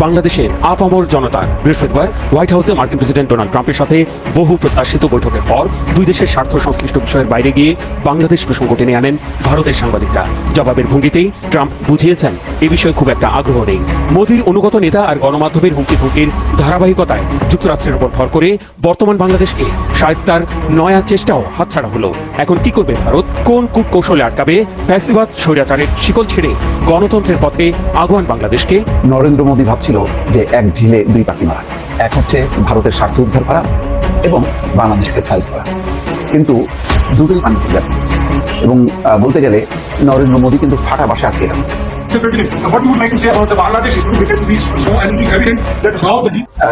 বাংলাদেশের আপামর জনতার বৃহস্পতিবার হোয়াইট হাউসে মার্কিন প্রেসিডেন্ট ডোনাল্ড ট্রাম্পের সাথে বহু প্রত্যাশিত বৈঠকের পর দুই দেশের স্বার্থ সংশ্লিষ্ট বিষয়ের বাইরে গিয়ে বাংলাদেশ প্রসঙ্গ টেনে আনেন ভারতের সাংবাদিকরা। জবাবের ভঙ্গিতেই ট্রাম্প বুঝিয়েছেন এ বিষয়ে খুব একটা আগ্রহ নেই। মোদির অনুগত নেতা আর গণমাধ্যমের হুমকি ধমকির ধারাবাহিকতায় যুক্তরাষ্ট্রের উপর ভর করে বর্তমান বাংলাদেশকে শায়েস্তার নয়া চেষ্টাও হাতছাড়া হলো। এখন কি করবে ভারত? কোন কূটকৌশলে আটকাবে ফ্যাসিবাদ স্বৈরাচারের শিকল ছেড়ে গণতন্ত্রের পথে আগুয়ান বাংলাদেশকে? নরেন্দ্র মোদী ভাবছিল যে এক ঢিলে দুই পাখি মারা, এক হচ্ছে ভারতের স্বার্থ উদ্ধার করা এবং বাংলাদেশকে সাইজ করা, কিন্তু দুটোই পানিতে গেল। এবং বলতে গেলে নরেন্দ্র মোদী কিন্তু ফাটা বাসে আটকে গেল।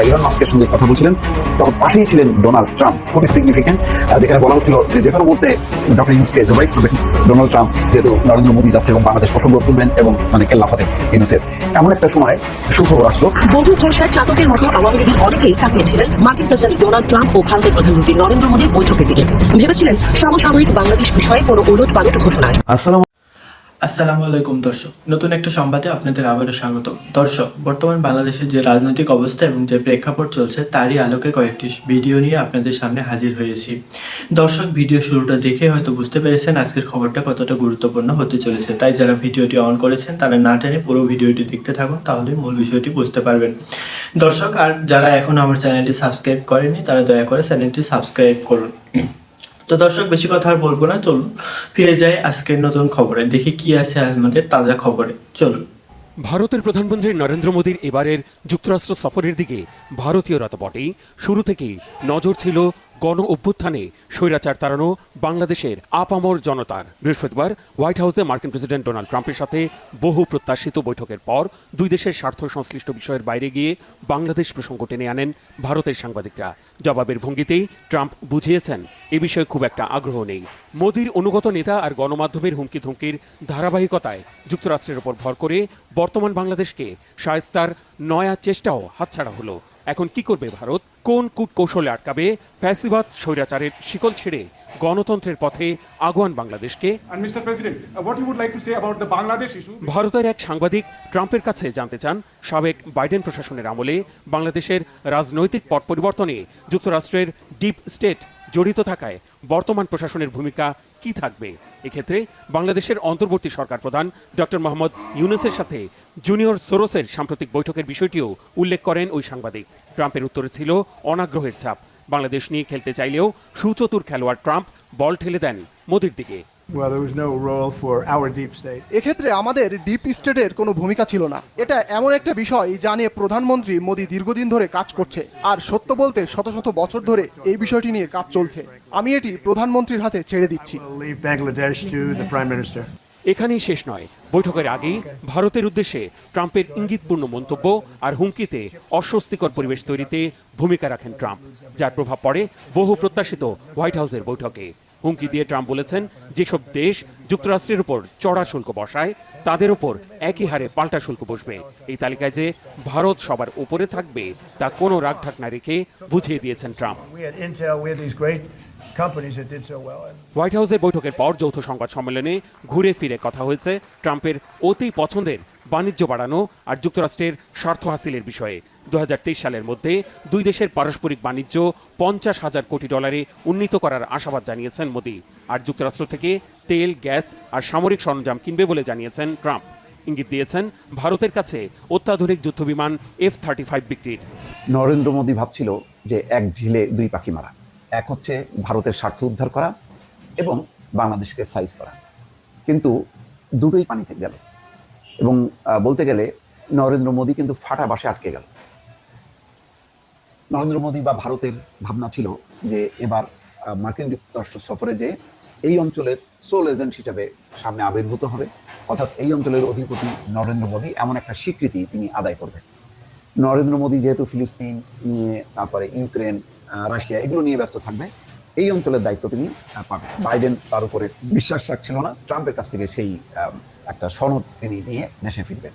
ইলন মাস্কের সঙ্গে কথা বলছিলেন, তখন পাশেই ছিলেন ডোনাল্ড ট্রাম্প, খুবই সিগনিফিকেন্ট, যেখানে বলা হচ্ছিল যে কোনো মুহূর্তে ডক্টর ইউনুসকে জবাই করবেন ডোনাল্ড ট্রাম্প, যেহেতু নরেন্দ্র মোদী যাচ্ছে এবং বাংলাদেশ প্রসঙ্গ তুলবেন এবং কেল্লাফাতে ইউনুসের। এমন একটা সময় সুখবর আসলো। বধূ ভরসায় চাতকের মতো আওয়ামী লীগের অনেকেই তাকিয়েছিলেন মার্কিন প্রেসিডেন্ট ডোনাল্ড ট্রাম্প ও ভারতের প্রধানমন্ত্রী নরেন্দ্র মোদীর বৈঠকের দিকে। ভেবেছিলেন সমসাময়িক বাংলাদেশ বিষয়ে কোনো ওলট পালট ঘোষণায়। আসসালামু আলাইকুম দর্শক, নতুন একটা সংবাদে আপনাদের আবারও স্বাগত। দর্শক, বর্তমান বাংলাদেশের যে রাজনৈতিক অবস্থা এবং যে প্রেক্ষাপট চলছে তারই আলোকে কয়েকটি ভিডিও নিয়ে আপনাদের সামনে হাজির হয়েছি। দর্শক, ভিডিও শুরুটা দেখে হয়তো বুঝতে পেরেছেন আজকের খবরটা কতটা গুরুত্বপূর্ণ হতে চলেছে, তাই যারা ভিডিওটি অন করেছেন তারা না টেনে পুরো ভিডিওটি দেখতে থাকুন, তাহলে মূল বিষয়টি বুঝতে পারবেন। দর্শক, আর যারা এখনো আমার চ্যানেলটি সাবস্ক্রাইব করেননি তারা দয়া করে চ্যানেলটি সাবস্ক্রাইব করুন। তো দর্শক, বেশি কথা আর বলবো না, চলুন ফিরে যাই আজকের নতুন খবরে, দেখি কি আছে আমাদের তাজা খবরে। চলুন। ভারতের প্রধানমন্ত্রী নরেন্দ্র মোদীর এবারের যুক্তরাষ্ট্র সফরের দিকে ভারতীয়রা তো বটেই, শুরু থেকেই নজর ছিল গণ অভ্যুত্থানে স্বৈরাচার তাড়ানো বাংলাদেশের আপামর জনতার। বৃহস্পতিবার হোয়াইট হাউসে মার্কিন প্রেসিডেন্ট ডোনাল্ড ট্রাম্পের সাথে বহু প্রত্যাশিত বৈঠকের পর দুই দেশের স্বার্থ সংশ্লিষ্ট বিষয়ের বাইরে গিয়ে বাংলাদেশ প্রসঙ্গ টেনে আনেন ভারতের সাংবাদিকরা। জবাবের ভঙ্গিতেই ট্রাম্প বুঝিয়েছেন এ বিষয়ে খুব একটা আগ্রহ নেই। মোদির অনুগত নেতা আর গণমাধ্যমের হুমকি ধমকির ধারাবাহিকতায় যুক্তরাষ্ট্রের উপর ভর করে বর্তমান বাংলাদেশকে শায়েস্তার নয়া চেষ্টাও হাতছাড়া হলো। এখন কি করবে ভারত? কোন কূটকৌশলে আটকাবে ফ্যাসিবাদ স্বৈরাচারের শিকল ছেড়ে গণতন্ত্রের পথে আগুয়ান বাংলাদেশকে? ভারতের এক সাংবাদিক ট্রাম্পের কাছে জানতে চান, সাবেক বাইডেন প্রশাসনের আমলে বাংলাদেশের রাজনৈতিক পট পরিবর্তনে যুক্তরাষ্ট্রের ডিপ স্টেট জড়িত থাকায় বর্তমান প্রশাসনের ভূমিকা কি থাকবে। এক্ষেত্রে বাংলাদেশের অন্তর্বর্তী সরকার প্রধান ডক্টর মোহাম্মদ ইউনুসের সাথে জুনিয়র সোরসের সাম্প্রতিক বৈঠকের বিষয়টিও উল্লেখ করেন ওই সাংবাদিক। ট্রাম্পের উত্তরে ছিল অনাগ্রহের ছাপ। বাংলাদেশ নিয়ে খেলতে চাইলেও সুচতুর খেলোয়াড় ট্রাম্প বল ঠেলে দেন মোদির দিকে। এক্ষেত্রে আমাদের ডিপ স্টেটের কোনো ভূমিকা ছিল না। এটা এমন একটা বিষয় যা নিয়ে প্রধানমন্ত্রী মোদী দীর্ঘদিন ধরে কাজ করছে, আর সত্য বলতে শত শত বছর ধরে এই বিষয়টি নিয়ে কাজ চলছে। আমি এটি প্রধানমন্ত্রীর হাতে ছেড়ে দিচ্ছি। এখানেই শেষ নয়, বৈঠকের আগেই ভারতের উদ্দেশ্যে ট্রাম্পের ইঙ্গিতপূর্ণ মন্তব্য আর হুমকিতে অস্বস্তিকর পরিবেশ তৈরিতে ভূমিকা রাখেন ট্রাম্প, যার প্রভাব পড়ে বহু প্রত্যাশিত হোয়াইট হাউসের বৈঠকে। হুমকি দিয়ে ট্রাম্প বলেছেন, যেসব দেশ যুক্তরাষ্ট্রের উপর চড়া শুল্ক বসায় তাদের উপর একই হারে পাল্টা শুল্ক বসবে। এই তালিকায় যে ভারত সবার উপরে থাকবে তা কোনো রাগঢাক না রেখে বুঝিয়ে দিয়েছেন ট্রাম্প। হোয়াইট হাউসের বৈঠকের পর যৌথ সংবাদ সম্মেলনে ঘুরে ফিরে কথা হয়েছে ট্রাম্পের অতি পছন্দের বাণিজ্য বাড়ানো আর যুক্তরাষ্ট্রের স্বার্থ হাসিলের বিষয়ে। 2023 সালের মধ্যে দুই দেশের পারস্পরিক বাণিজ্য $50,000 কোটি উন্নীত করার আশাবাদ জানিয়েছেন মোদি। আর যুক্তরাষ্ট্র থেকে তেল, গ্যাস আর সামরিক সরঞ্জাম কিনবে বলে জানিয়েছেন ট্রাম্প। ইঙ্গিত দিয়েছেন ভারতের কাছে অত্যাধুনিক যুদ্ধবিমান F-35 বিক্রির। নরেন্দ্র মোদী ভাবছিল যে এক ঢিলে দুই পাখি মারা, এক হচ্ছে ভারতের স্বার্থ উদ্ধার করা এবং বাংলাদেশকে সাইজ করা, কিন্তু দুটোই পানিতে গেল। এবং বলতে গেলে নরেন্দ্র মোদী কিন্তু ফাটা বাসে আটকে গেল। নরেন্দ্র মোদী বা ভারতের ভাবনা ছিল যে এবার মার্কিন যুক্তরাষ্ট্র সফরে যে এই অঞ্চলের সোল এজেন্ট হিসেবে সামনে আবির্ভূত হবে, অর্থাৎ এই অঞ্চলের অধিপতি নরেন্দ্র মোদী, এমন একটা স্বীকৃতি তিনি আদায় করবেন। নরেন্দ্র মোদী যেহেতু ফিলিস্তিন নিয়ে, তারপরে ইউক্রেন, রাশিয়া এগুলো নিয়ে ব্যস্ত থাকবে, এই অঞ্চলের দায়িত্ব তিনি পাবেন। বাইডেন তার উপরে বিশ্বাস রাখছিল না, ট্রাম্পের কাছ থেকে সেই একটা সনদ তিনি নিয়ে দেশে ফিরবেন।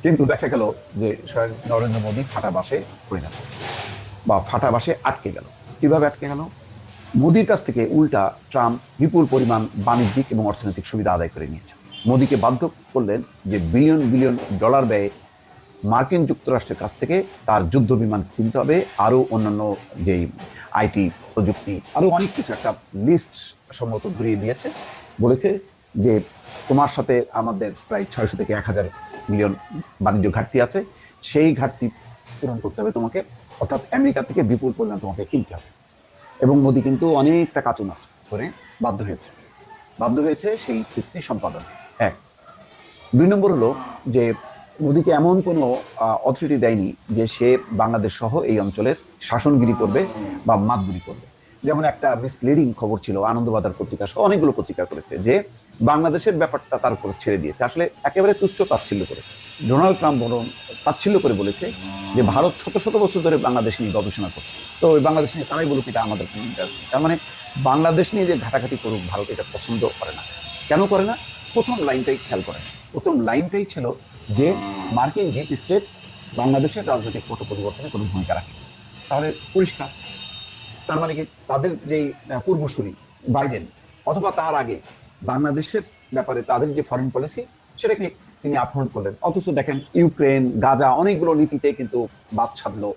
কিন্তু দেখা গেল যে স্বয়ং নরেন্দ্র মোদী ফাটা বাসে পড়ে গেল বা ফাটা বাসে আটকে গেল। কিভাবে আটকে গেল? মোদির কাছ থেকে উল্টা ট্রাম্প বিপুল পরিমাণ বাণিজ্যিক এবং অর্থনৈতিক সুবিধা আদায় করে নিয়েছে। মোদিকে বাধ্য করলেন যে বিলিয়ন বিলিয়ন ডলার ব্যয়ে মার্কিন যুক্তরাষ্ট্রের কাছ থেকে তার যুদ্ধ বিমান কিনতে হবে, আরও অন্যান্য যেই আইটি প্রযুক্তি, আরও অনেক কিছু একটা লিস্ট সম্ভবত ধরিয়ে দিয়েছে। বলেছে যে তোমার সাথে আমাদের প্রায় 600 থেকে 1000 মিলিয়ন বাণিজ্য ঘাটতি আছে, সেই ঘাটতি পূরণ করতে হবে তোমাকে, অর্থাৎ আমেরিকা থেকে বিপুল পরিমাণ তোমাকে কিনতে হবে। এবং মোদি কিন্তু অনেক টাকা চুনা করে বাধ্য হয়েছে সেই চুক্তি সম্পাদন। 1 2 নম্বর হলো যে মোদিকে এমন কোনো অথরিটি দেয়নি যে সে বাংলাদেশ সহ এই অঞ্চলের শাসনগিরি করবে বা মাতগুরি করবে। যেমন একটা মিসলিডিং খবর ছিল, আনন্দবাজার পত্রিকা সহ অনেকগুলো পত্রিকা করেছে যে বাংলাদেশের ব্যাপারটা তার উপর ছেড়ে দিয়েছে, আসলে একেবারে তুচ্ছ তাচ্ছিল্য করেছে। ডোনাল্ড ট্রাম্প বরং তাচ্ছিল্য করে বলেছে যে ভারত শত বছর ধরে বাংলাদেশ নিয়ে গবেষণা করছে, তো ওই বাংলাদেশ নিয়ে তারাই বলুক এটা আমাদের কোনো ইন্টারেস্ট নেই। তার মানে বাংলাদেশ নিয়ে যে ঘাটাঘাটি করুক ভারত এটা পছন্দ করে না। কেন করে না? প্রথম লাইনটাই খেয়াল করে। প্রথম লাইনটাই ছিল যে মার্কিন ডিপ স্টেট বাংলাদেশের রাজনৈতিক পট পরিবর্তনে কোনো ভূমিকা রাখে। তাহলে পরিষ্কার, তার মানে কি তাদের যেই পূর্বসূরি বাইডেন অথবা তার আগে বাংলাদেশের ব্যাপারে তাদের যে ফরেন পলিসি সেটাকে তিনি আপহরণ করলেন। অথচ দেখেন ইউক্রেন, গাজা অনেকগুলো নীতিতে কিন্তু বাদ ছাড়লো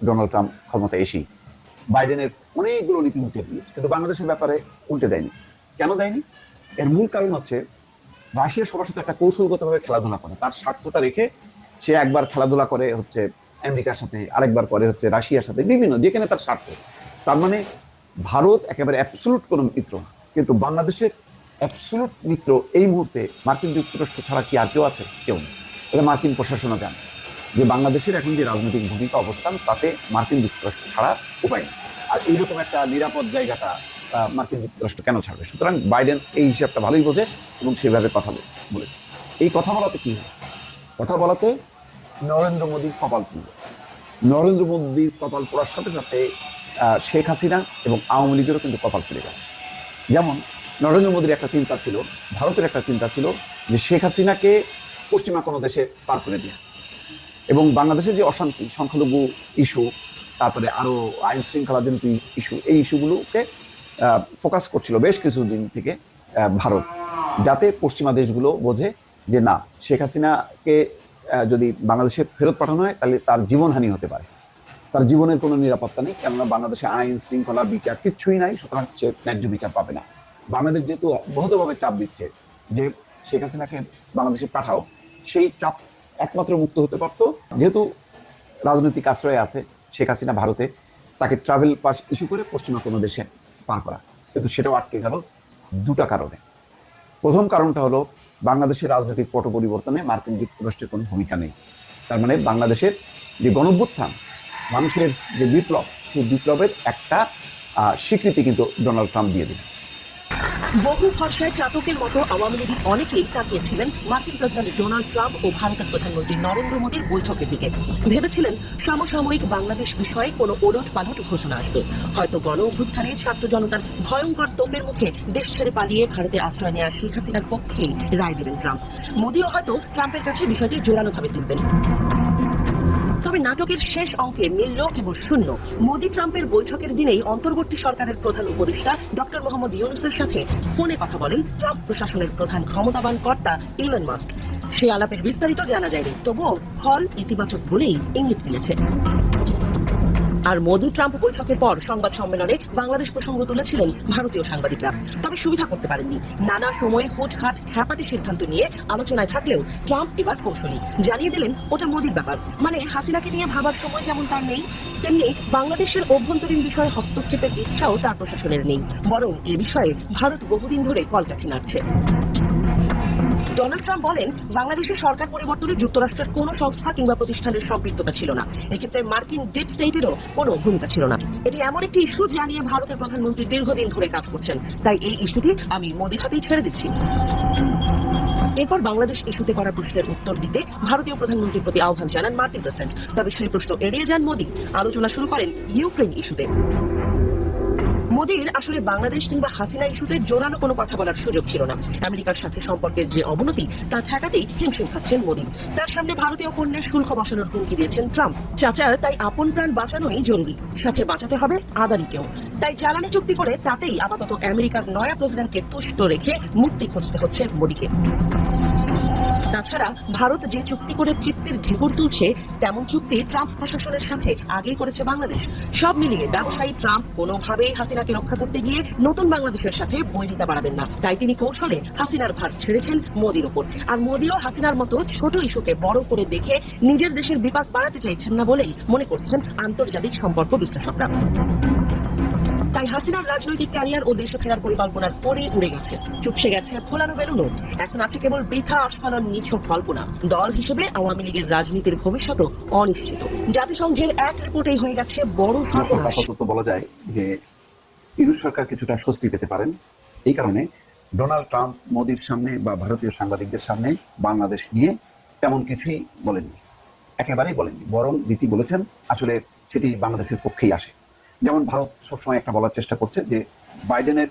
ডোনাল্ড ট্রাম্প ক্ষমতা এসেই। বাইডেনের অনেকগুলো নীতি উল্টে দিয়েছে, কিন্তু বাংলাদেশের ব্যাপারে উল্টে দেয়নি। কেন দেয়নি? এর মূল কারণ হচ্ছে রাশিয়া সবার সাথে একটা কৌশলগতভাবে খেলাধুলা করে, তার স্বার্থটা রেখে সে একবার খেলাধুলা করে হচ্ছে আমেরিকার সাথে, আরেকবার করে হচ্ছে রাশিয়ার সাথে, বিভিন্ন যেখানে তার স্বার্থ। তার মানে ভারত একেবারে অ্যাবসলুট কোনো মিত্র না, কিন্তু বাংলাদেশের অ্যাবসলুট মিত্র এই মুহূর্তে মার্কিন যুক্তরাষ্ট্র ছাড়া কি আর কেউ আছে? কেউ নেই। এটা মার্কিন প্রশাসনও জানে যে বাংলাদেশের এখন যে রাজনৈতিক ভূমিকা অবস্থান তাতে মার্কিন যুক্তরাষ্ট্র ছাড়া উপায় নেই। আর এইরকম একটা নিরাপদ জায়গাটা মার্কিন যুক্তরাষ্ট্র কেন ছাড়বে? সুতরাং বাইডেন এই হিসাবটা ভালোই বোঝে এবং সেভাবে কথা বলেছে। এই কথা বলাতে কি হয়? কথা বলাতে নরেন্দ্র মোদীর কপাল পুড়ল। নরেন্দ্র মোদীর কপাল পড়ার সাথে সাথে শেখ হাসিনা এবং আওয়ামী লীগেরও কিন্তু কপাল পুড়ে গেছে। যেমন নরেন্দ্র মোদীর একটা চিন্তা ছিল, ভারতের একটা চিন্তা ছিল যে শেখ হাসিনাকে পশ্চিমা কোনো দেশে পার করে দেওয়া, এবং বাংলাদেশের যে অশান্তি, সংখ্যালঘু ইস্যু, তারপরে আরও আইন শৃঙ্খলাজনিত ইস্যু, এই ইস্যুগুলোকে ফোকাস করছিল বেশ কিছুদিন থেকে ভারত, যাতে পশ্চিমা দেশগুলো বোঝে যে না, শেখ হাসিনাকে যদি বাংলাদেশে ফেরত পাঠানো হয় তাহলে তার জীবনহানি হতে পারে, তার জীবনের কোনো নিরাপত্তা নেই, কেননা বাংলাদেশে আইন শৃঙ্খলা বিচার কিচ্ছুই নাই, সুতরাং সে ন্যায্য বিচার পাবে না। বাংলাদেশ যেহেতু বহুতভাবে চাপ দিচ্ছে যে শেখ হাসিনাকে বাংলাদেশে পাঠাও, সেই চাপ একমাত্র মুক্ত হতে পারত যেহেতু রাজনৈতিক আশ্রয় আছে শেখ হাসিনা ভারতে, তাকে ট্রাভেল পাস ইস্যু করে পশ্চিমা কোনো দেশে পার করা, কিন্তু সেটাও আটকে গেল 2টা কারণে। প্রথম কারণটা হলো বাংলাদেশের রাজনৈতিক পট পরিবর্তনে মার্কিন যুক্তরাষ্ট্রের কোনো ভূমিকা নেই। তার মানে বাংলাদেশের যে গণঅভ্যুত্থান, মানুষের যে বিপ্লব, সেই বিপ্লবের একটা স্বীকৃতি কিন্তু ডোনাল্ড ট্রাম্প দিয়ে দিলেন। বহু ভরসায় চাতকের মতো আওয়ামী লীগের অনেকেই তাকিয়েছিলেন মার্কিন প্রেসিডেন্ট ডোনাল্ড ট্রাম্প ও ভারতের প্রধানমন্ত্রী নরেন্দ্র মোদীর বৈঠকের দিকে। ভেবেছিলেন সমসাময়িক বাংলাদেশ বিষয়ে কোনো ওলট পালট ঘোষণা আসবে, হয়তো গণ অভ্যুত্থানে ছাত্র জনতার ভয়ঙ্কর তোপের মুখে দেশ ছেড়ে পালিয়ে ভারতে আশ্রয় নেওয়া শেখ হাসিনার পক্ষেই রায় দেবেন ট্রাম্প। মোদীও হয়তো ট্রাম্পের কাছে বিষয়টি জোরালোভাবে তুলবেন। তবে নাটকের শেষ অঙ্কে মিলল কেবল শূন্য। মোদি ট্রাম্পের বৈঠকের দিনেই অন্তর্বর্তী সরকারের প্রধান উপদেষ্টা ডক্টর মোহাম্মদ ইউনূসের সাথে ফোনে কথা বলেন ট্রাম্প প্রশাসনের প্রধান ক্ষমতাবান কর্তা ইলন মাস্ক। সে আলাপের বিস্তারিত জানা যায়নি, তবুও ফল ইতিবাচক বলেই ইঙ্গিত মিলেছে। আর মোদি ট্রাম্প বৈঠকের পর সংবাদ সম্মেলনে বাংলাদেশ প্রসঙ্গ তুলেছিলেন ভারতীয় সাংবাদিকরা, তবে সুবিধা করতে পারেননি। নানা সময়ে হুটহাট খ্যাপাটি সিদ্ধান্ত নিয়ে আলোচনায় থাকলেও ট্রাম্প এবার কৌশলী জানিয়ে দিলেন ওটা মোদির ব্যাপার, মানে হাসিনাকে নিয়ে ভাবার সময় যেমন তার নেই, তেমনি বাংলাদেশের অভ্যন্তরীণ বিষয়ে হস্তক্ষেপের ইচ্ছাও তার প্রশাসনের নেই, বরং এ বিষয়ে ভারত বহুদিন ধরে কলকাঠি নাড়ছে। ডোনাল্ড ট্রাম্প বলেন, বাংলাদেশের সরকার পরিবর্তনে যুক্তরাষ্ট্রের কোনো সংস্থা কিংবা প্রতিষ্ঠানের সম্পৃক্ততা ছিল না, এক্ষেত্রে মার্কিন ডিপ স্টেটেরও কোনো ভূমিকা ছিল না। এটি এমন একটি ইস্যু যা নিয়ে ভারতের প্রধানমন্ত্রী দীর্ঘদিন ধরে কাজ করছেন, তাই এই ইস্যুটি আমি মোদির হাতেই ছেড়ে দিচ্ছি। এরপর বাংলাদেশ ইস্যুতে করা প্রশ্নের উত্তর দিতে ভারতীয় প্রধানমন্ত্রীর প্রতি আহ্বান জানান মার্কিন প্রেসিডেন্ট, তবে সেই প্রশ্ন এড়িয়ে যান মোদি, আলোচনা শুরু করেন ইউক্রেন ইস্যুতে। মোদির আসলে বাংলাদেশ কিংবা হাসিনা ইস্যুতে জোরালো কোনো কথা বলার সুযোগ ছিল না। আমেরিকার সাথে সম্পর্কের যে অবনতি তা ঠেকাতেই হিমশিম খাচ্ছেন মোদি। তার সামনে ভারতীয় পণ্যের শুল্ক বসানোর হুমকি দিয়েছেন ট্রাম্প। চাচার তাই আপন প্রাণ বাঁচানোই জরুরি, সাথে বাঁচাতে হবে আদানিকেও। তাই জ্বালানি চুক্তি করে তাতেই আপাতত আমেরিকার নয়া প্রেসিডেন্টকে তুষ্ট রেখে মুক্তি খুঁজতে হচ্ছে মোদিকে। তাছাড়া ভারত যে চুক্তি করে তৃপ্তির ঢেকুর তুলছে, তেমন চুক্তি ট্রাম্প প্রশাসনের সাথে আগেই করেছে বাংলাদেশ। সব মিলিয়ে ব্যবসায়ী ট্রাম্প কোনোভাবেই হাসিনাকে রক্ষা করতে গিয়ে নতুন বাংলাদেশের সাথে বৈরিতা বাড়াবেন না। তাই তিনি কৌশলে হাসিনার ভার ছেড়েছেন মোদির উপর। আর মোদিও হাসিনার মতো ছোট ইস্যুকে বড় করে দেখে নিজের দেশের বিপাক বাড়াতে চাইছেন না বলেই মনে করছেন আন্তর্জাতিক সম্পর্ক বিশ্লেষকরা। তাই হাসিনার রাজনৈতিক ক্যারিয়ার ও দেশে ফেরার পরিকল্পনার পরে উড়ে গেছে, চুপসে গেছে ফোলানো বেলুনও। এখন আছে কেবল বৃথা আস্ফালন, নিছক কল্পনা। দল হিসেবে আওয়ামী লীগের রাজনীতির ভবিষ্যৎও অনিশ্চিত। জাতিসংঘের এক রিপোর্টেই হয়ে গেছে বড় সর্বনাশ। আপাতত বলা যায় যে ইউরোপ সরকার কিছুটা স্বস্তি পেতে পারেন। এই কারণে ডোনাল্ড ট্রাম্প মোদির সামনে বা ভারতীয় সাংবাদিকদের সামনে বাংলাদেশ নিয়ে তেমন কিছুই বলেননি, একেবারেই বলেননি। বরং দিতি বলেছেন আসলে সেটি বাংলাদেশের পক্ষেই আসে। যেমন ভারত সবসময় একটা বলার চেষ্টা করছে যে বাইডেনের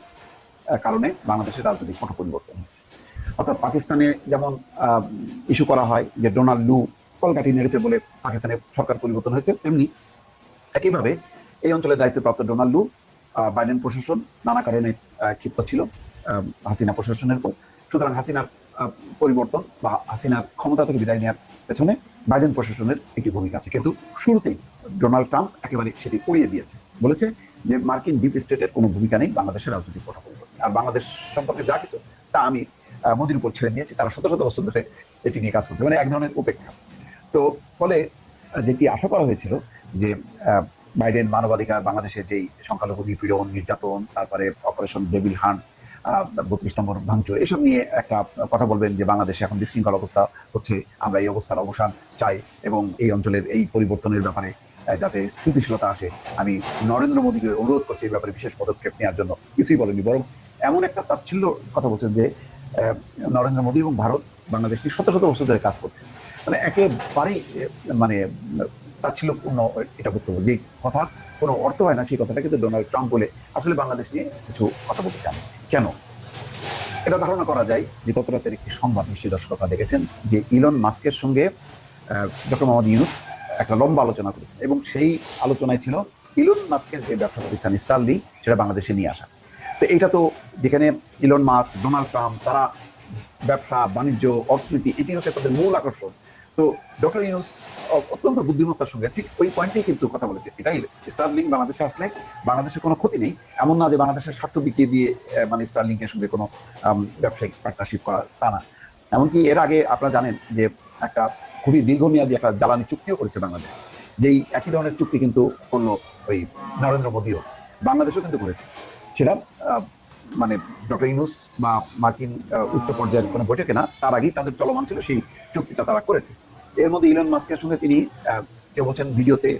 কারণে বাংলাদেশের রাজনৈতিক পট পরিবর্তন হয়েছে। অর্থাৎ পাকিস্তানে যেমন ইস্যু করা হয় যে ডোনাল্ড লু কলকাঠি নেড়েছে বলে পাকিস্তানের সরকার পরিবর্তন হয়েছে, তেমনি একইভাবে এই অঞ্চলের দায়িত্বপ্রাপ্ত ডোনাল্ড লু বাইডেন প্রশাসন নানা কারণে ক্ষিপ্ত ছিল হাসিনা প্রশাসনের উপর। সুতরাং হাসিনার পরিবর্তন বা হাসিনার ক্ষমতা থেকে বিদায় নেওয়ার পেছনে বাইডেন প্রশাসনের একটি ভূমিকা আছে। কিন্তু শুরুতেই ডোনাল্ড ট্রাম্প একেবারে সেটি উড়িয়ে দিয়েছে, বলেছে যে মার্কিন ডিপ স্টেটের কোনো ভূমিকা নেই বাংলাদেশের রাজনৈতিক পট পরিবর্তন। আর বাংলাদেশ সম্পর্কে যা কিছু তা আমি মোদির উপর ছেড়ে দিয়েছি, তারা শত শত বছর ধরে এটি নিয়ে কাজ করছে, মানে এক ধরনের উপেক্ষা। তো ফলে যেটি আশা করা হয়েছিল যে বাইডেন মানবাধিকার, বাংলাদেশের যেই সংখ্যালঘু নিপীড়ন, নির্যাতন, তারপরে অপারেশন ডেভিল হান্ট, 32 নম্বর ভাঙচুর, এসব নিয়ে একটা কথা বলবেন যে বাংলাদেশে এখন বিশৃঙ্খল অবস্থা হচ্ছে, আমরা এই অবস্থার অবসান চাই এবং এই অঞ্চলের এই পরিবর্তনের ব্যাপারে যাতে স্থিতিশীলতা আসে আমি নরেন্দ্র মোদীকে অনুরোধ করছি এই ব্যাপারে বিশেষ পদক্ষেপ নেওয়ার জন্য। কিছুই বলেনি, বরং এমন একটা তাচ্ছিল্য কথা বলছেন যে নরেন্দ্র মোদী এবং ভারত বাংলাদেশ নিয়ে শত শত বছর ধরে কাজ করছে, মানে একেবারেই মানে তাচ্ছিল্যপূর্ণ এটা বক্তব্য। যে কথার কোনো অর্থ হয় না সেই কথাটা কিন্তু ডোনাল্ড ট্রাম্প বলে আসলে বাংলাদেশ নিয়ে কিছু কথা বলতে চান। কেন? এটা ধারণা করা যায় যে গত রাতের একটি সংবাদ নিশ্চয়ই দর্শকরা দেখেছেন যে ইলন মাস্কের সঙ্গে ডক্টর মোহাম্মদ ইউনুস একটা লম্বা আলোচনা করেছেন এবং সেই আলোচনায় ছিল ইলন মাস্কের যে ব্যবসা প্রতিষ্ঠান স্টারলিংক সেটা বাংলাদেশে নিয়ে আসা। তো এইটা তো যেখানে ইলন মাস্ক, ডোনাল্ড ট্রাম্প, তারা ব্যবসা বাণিজ্য অর্থনীতি এটি হচ্ছে তাদের মূল আকর্ষণ। তো ডক্টর ইউনুস অত্যন্ত বুদ্ধিমত্তার সঙ্গে ঠিক ওই পয়েন্টেই কিন্তু কথা বলেছে, এটাই স্টারলিংক বাংলাদেশে আসলে বাংলাদেশের কোনো ক্ষতি নেই, এমন না যে বাংলাদেশের স্বার্থ বিকিয়ে দিয়ে মানে স্টারলিংকের সঙ্গে কোনো ব্যবসায়িক পার্টনারশিপ করা, তা না। এমনকি এর আগে আপনারা জানেন যে একটা খুবই দীর্ঘমেয়াদী একটা জ্বালানি চুক্তিও করেছে বাংলাদেশ, যেই একই ধরনের চুক্তি কিন্তু করলো ওই নরেন্দ্র মোদীও, বাংলাদেশও কিন্তু করেছে। সেটা মানে ডক্টর ইউনুস বা মার্কিন উচ্চ পর্যায়ের কোনো বৈঠকে না, তার আগেই তাদের চলমান ছিল সেই চুক্তিটা তারা করেছে। এর মধ্যে ইলন মাস্কের সঙ্গে তিনি কেউ বলছেন ভিডিওতে,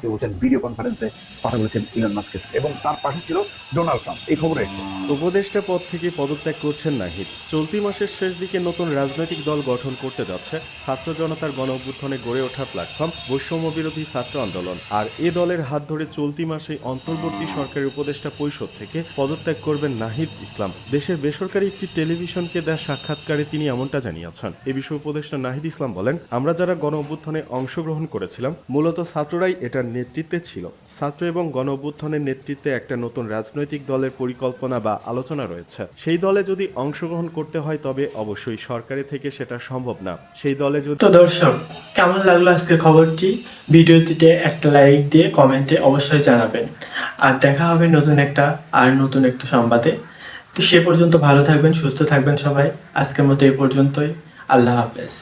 কেউ বলছেন ভিডিও কনফারেন্সে কথা বলেছেন ইলন মাস্কের সঙ্গে, এবং তার পাশে ছিল ডোনাল্ড ট্রাম্প। এই খবর এসেছে। উপদেষ্টা পদ থেকে পদত্যাগ করছেন নাহিদ। চলতি মাসের শেষ দিকে নতুন রাজনৈতিক দল গঠন করতে যাচ্ছে ছাত্র জনতার গণ অভ্যুত্থানে গড়ে ওঠা প্ল্যাটফর্ম বৈষম্য বিরোধী ছাত্র আন্দোলন। আর এ দলের হাত ধরে চলতি মাসে অন্তর্বর্তী সরকারের উপদেষ্টা পরিষদ থেকে পদত্যাগ করবেন নাহিদ ইসলাম। দেশের বেসরকারি একটি টেলিভিশনকে দেওয়া সাক্ষাৎকারে তিনি এমনটা জানিয়েছেন। এ বিষয়ে উপদেষ্টা নাহিদ ইসলাম বলেন, আমরা যারা গণ অভ্যুত্থানে অংশগ্রহণ করেছিলাম মূলত ছাত্ররাই এটার নেতৃত্বে ছিল। ছাত্র এবং গণ অভ্যুত্থানের নেতৃত্বে একটা নতুন রাজনৈতিক দলের পরিকল্পনা বা আলোচনা রয়েছে। সেই দলে যদি অংশগ্রহণ করতে হয় তবে অবশ্যই সরকারি থেকে সেটা সম্ভব না। সেই দলে যদি তো দর্শক, কেমন লাগলো আজকের খবরটি? ভিডিওটিতে একটা লাইক দিয়ে কমেন্টে অবশ্যই জানাবেন। আর দেখা হবে নতুন একটা সংবাদে। তো সে পর্যন্ত ভালো থাকবেন, সুস্থ থাকবেন সবাই। আজকের মতো এই পর্যন্তই। আল্লাহ হাফেজ।